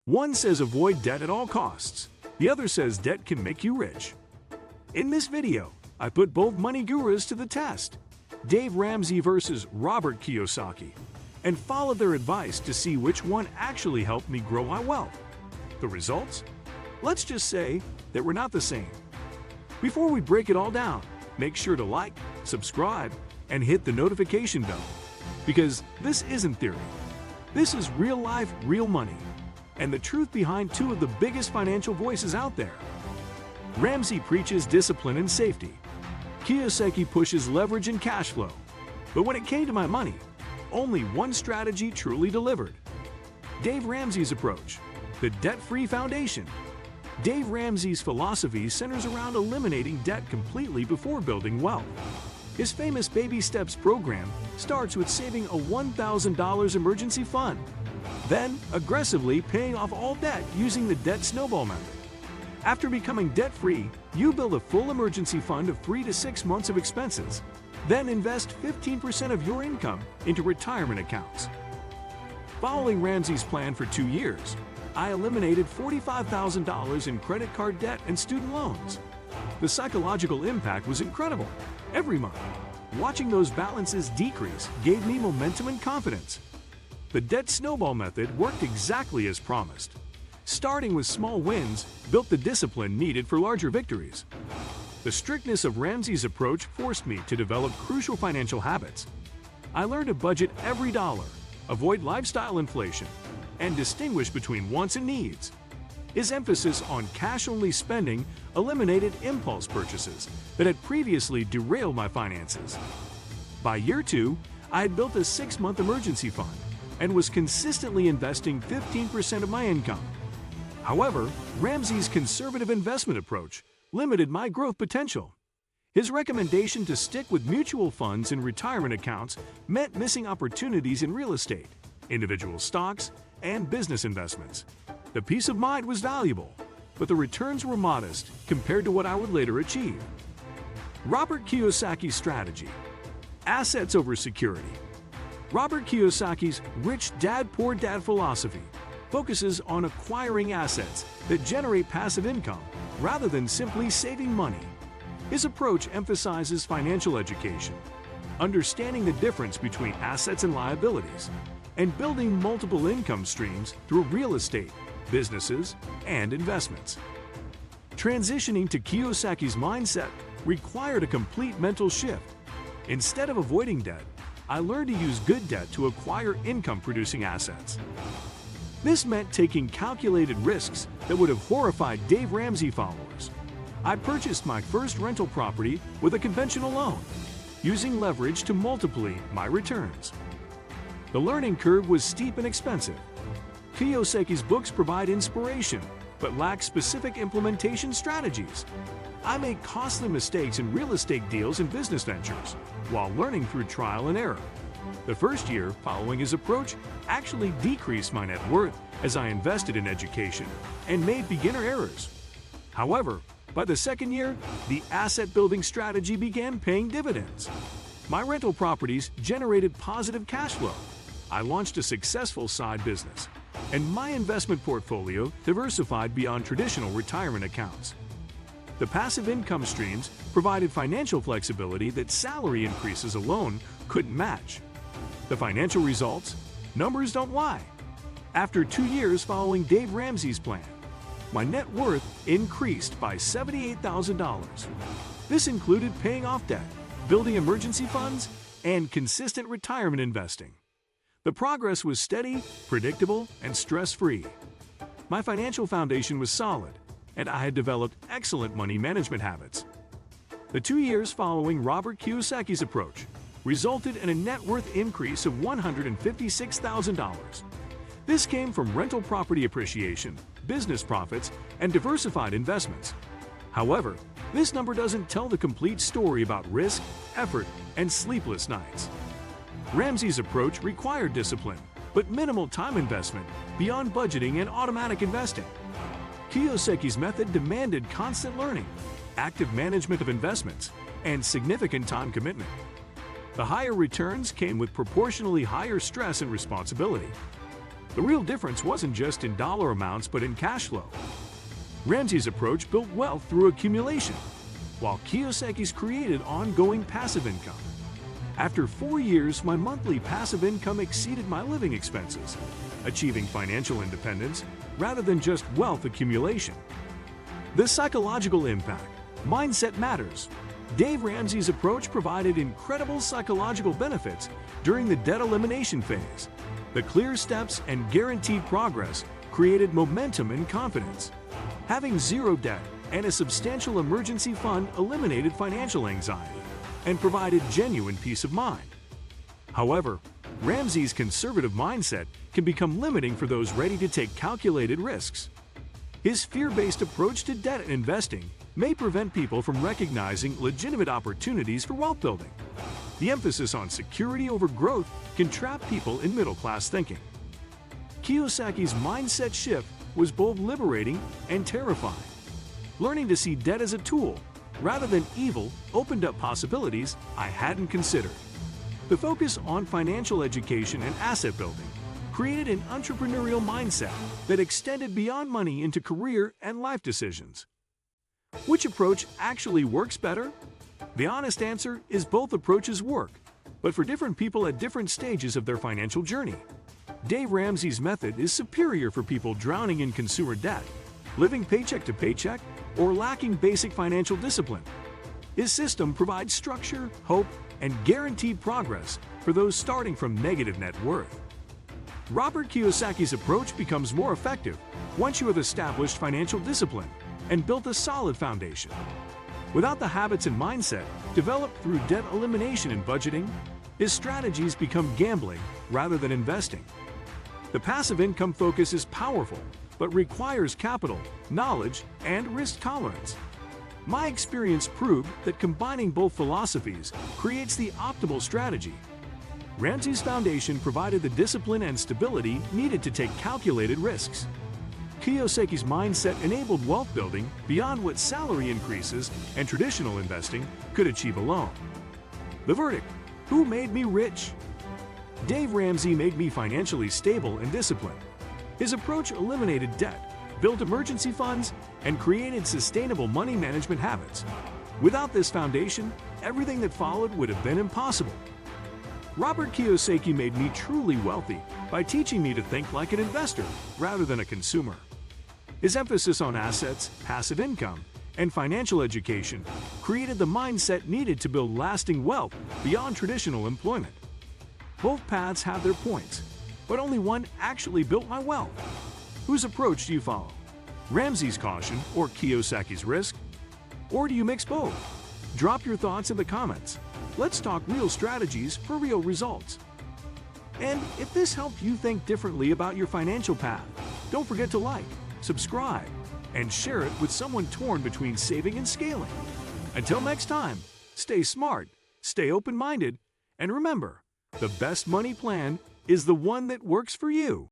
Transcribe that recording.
One says avoid debt at all costs. The other says debt can make you rich. In this video, I put both money gurus to the test, Dave Ramsey versus Robert Kiyosaki, and followed their advice to see which one actually helped me grow my wealth. The results? Let's just say that we're not the same. Before we break it all down, make sure to like, subscribe, and hit the notification bell, because this isn't theory. This is real life, real money, and the truth behind two of the biggest financial voices out there. Ramsey preaches discipline and safety. Kiyosaki pushes leverage and cash flow. But when it came to my money, only one strategy truly delivered. Dave Ramsey's approach, the debt-free foundation. Dave Ramsey's philosophy centers around eliminating debt completely before building wealth. His famous Baby Steps program starts with saving a $1,000 emergency fund, then aggressively paying off all debt using the debt snowball method. After becoming debt-free, you build a full emergency fund of 3 to 6 months of expenses, then invest 15% of your income into retirement accounts. Following Ramsey's plan for 2 years, I eliminated $45,000 in credit card debt and student loans. The psychological impact was incredible. Every month, watching those balances decrease gave me momentum and confidence. The debt snowball method worked exactly as promised. Starting with small wins built the discipline needed for larger victories. The strictness of Ramsey's approach forced me to develop crucial financial habits. I learned to budget every dollar, avoid lifestyle inflation, and distinguish between wants and needs. His emphasis on cash-only spending eliminated impulse purchases that had previously derailed my finances. By year 2, I had built a 6-month emergency fund and was consistently investing 15% of my income. However, Ramsey's conservative investment approach limited my growth potential. His recommendation to stick with mutual funds and retirement accounts meant missing opportunities in real estate, individual stocks, and business investments. The peace of mind was valuable, but the returns were modest compared to what I would later achieve. Robert Kiyosaki's strategy: assets over security. Robert Kiyosaki's rich dad, poor dad philosophy focuses on acquiring assets that generate passive income rather than simply saving money. His approach emphasizes financial education, understanding the difference between assets and liabilities, and building multiple income streams through real estate, businesses, and investments. Transitioning to Kiyosaki's mindset required a complete mental shift. Instead of avoiding debt, I learned to use good debt to acquire income-producing assets. This meant taking calculated risks that would have horrified Dave Ramsey followers. I purchased my first rental property with a conventional loan, using leverage to multiply my returns. The learning curve was steep and expensive. Kiyosaki's books provide inspiration, but lack specific implementation strategies. I made costly mistakes in real estate deals and business ventures, while learning through trial and error. The first year following his approach actually decreased my net worth as I invested in education and made beginner errors. However, by the second year, the asset-building strategy began paying dividends. My rental properties generated positive cash flow. I launched a successful side business, and my investment portfolio diversified beyond traditional retirement accounts. The passive income streams provided financial flexibility that salary increases alone couldn't match. The financial results? Numbers don't lie. After 2 years following Dave Ramsey's plan, my net worth increased by $78,000. This included paying off debt, building emergency funds, and consistent retirement investing. The progress was steady, predictable, and stress-free. My financial foundation was solid, and I had developed excellent money management habits. The 2 years following Robert Kiyosaki's approach resulted in a net worth increase of $156,000. This came from rental property appreciation, business profits, and diversified investments. However, this number doesn't tell the complete story about risk, effort, and sleepless nights. Ramsey's approach required discipline, but minimal time investment beyond budgeting and automatic investing. Kiyosaki's method demanded constant learning, active management of investments, and significant time commitment. The higher returns came with proportionally higher stress and responsibility. The real difference wasn't just in dollar amounts but in cash flow. Ramsey's approach built wealth through accumulation, while Kiyosaki's created ongoing passive income. After 4 years, my monthly passive income exceeded my living expenses, achieving financial independence rather than just wealth accumulation. The psychological impact. Mindset matters. Dave Ramsey's approach provided incredible psychological benefits during the debt elimination phase. The clear steps and guaranteed progress created momentum and confidence. Having zero debt and a substantial emergency fund eliminated financial anxiety and provided genuine peace of mind. However, Ramsey's conservative mindset can become limiting for those ready to take calculated risks. His fear-based approach to debt and investing may prevent people from recognizing legitimate opportunities for wealth building. The emphasis on security over growth can trap people in middle-class thinking. Kiyosaki's mindset shift was both liberating and terrifying. Learning to see debt as a tool rather than evil opened up possibilities I hadn't considered. The focus on financial education and asset building created an entrepreneurial mindset that extended beyond money into career and life decisions. Which approach actually works better? The honest answer is both approaches work, but for different people at different stages of their financial journey. Dave Ramsey's method is superior for people drowning in consumer debt, living paycheck to paycheck, or lacking basic financial discipline. His system provides structure, hope, and guaranteed progress for those starting from negative net worth. Robert Kiyosaki's approach becomes more effective once you have established financial discipline and built a solid foundation. Without the habits and mindset developed through debt elimination and budgeting, his strategies become gambling rather than investing. The passive income focus is powerful, but requires capital, knowledge, and risk tolerance. My experience proved that combining both philosophies creates the optimal strategy. Ramsey's foundation provided the discipline and stability needed to take calculated risks. Kiyosaki's mindset enabled wealth building beyond what salary increases and traditional investing could achieve alone. The verdict: who made me rich? Dave Ramsey made me financially stable and disciplined. His approach eliminated debt, built emergency funds, and created sustainable money management habits. Without this foundation, everything that followed would have been impossible. Robert Kiyosaki made me truly wealthy by teaching me to think like an investor rather than a consumer. His emphasis on assets, passive income, and financial education created the mindset needed to build lasting wealth beyond traditional employment. Both paths have their points, but only one actually built my wealth. Whose approach do you follow? Ramsey's caution or Kiyosaki's risk? Or do you mix both? Drop your thoughts in the comments. Let's talk real strategies for real results. And if this helped you think differently about your financial path, don't forget to like, subscribe, and share it with someone torn between saving and scaling. Until next time, stay smart, stay open-minded, and remember, the best money plan is the one that works for you.